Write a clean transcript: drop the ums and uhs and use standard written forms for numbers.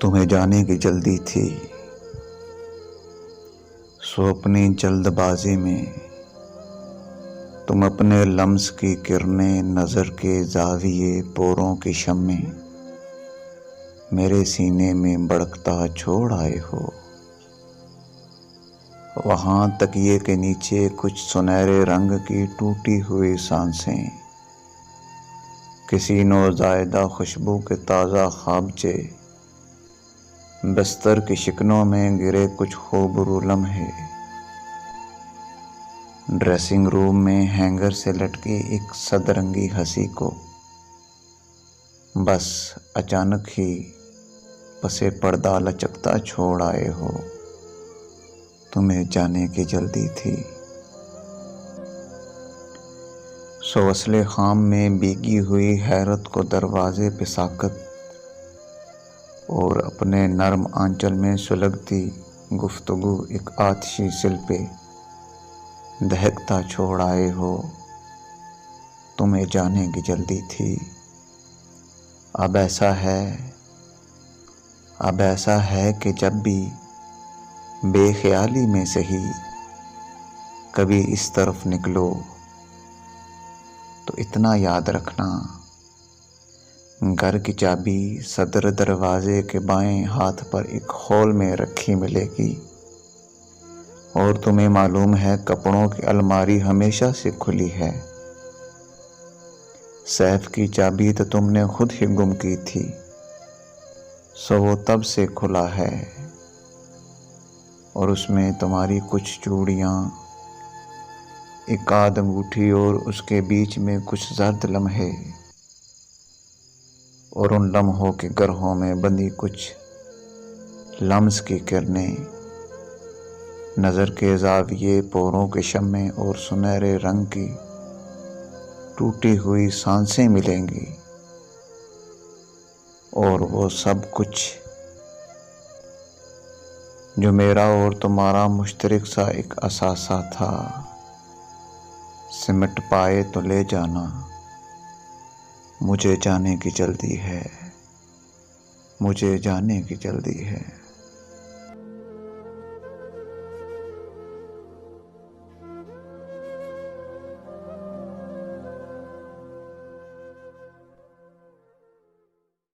तुम्हें जाने की जल्दी थी, सो अपनी जल्दबाजी में तुम अपने लम्स की किरणें, नज़र के जाविये, पोरों की शम्में मेरे सीने में बड़कता छोड़ आए हो। वहाँ तकिए के नीचे कुछ सुनहरे रंग की टूटी हुई सांसें, किसी नौज़ायदा खुशबू के ताज़ा ख्वाबचे, बिस्तर की शिकनों में गिरे कुछ खूबरू लम्हे, ड्रेसिंग रूम में हैंगर से लटकी एक सदरंगी हंसी को बस अचानक ही पसे पर्दा लचकता छोड़ आए हो। तुम्हें जाने की जल्दी थी। सो असले खाम में भीगी हुई हैरत को दरवाजे पे साकत और अपने नर्म आंचल में सुलगती गुफ्तगू एक आतिशी सिल पे दहकता छोड़ आए हो। तुम्हें जाने की जल्दी थी। अब ऐसा है कि जब भी बेख्याली में सही कभी इस तरफ निकलो तो इतना याद रखना, घर की चाबी सदर दरवाजे के बाएं हाथ पर एक खोल में रखी मिलेगी और तुम्हें मालूम है कपड़ों की अलमारी हमेशा से खुली है। सैफ की चाबी तो तुमने खुद ही गुम की थी, सो वो तब से खुला है और उसमें तुम्हारी कुछ चूड़ियाँ, एक आध अंगूठी और उसके बीच में कुछ जर्द लम्हे और उन लम्हों के गरहों में बंधी कुछ लम्स की किरणें, नज़र के जाविये, पोरों के शम्मे और सुनहरे रंग की टूटी हुई सांसें मिलेंगी। और वो सब कुछ जो मेरा और तुम्हारा मुश्तरक सा एक असासा था, सिमट पाए तो ले जाना। मुझे जाने की जल्दी है, मुझे जाने की जल्दी है।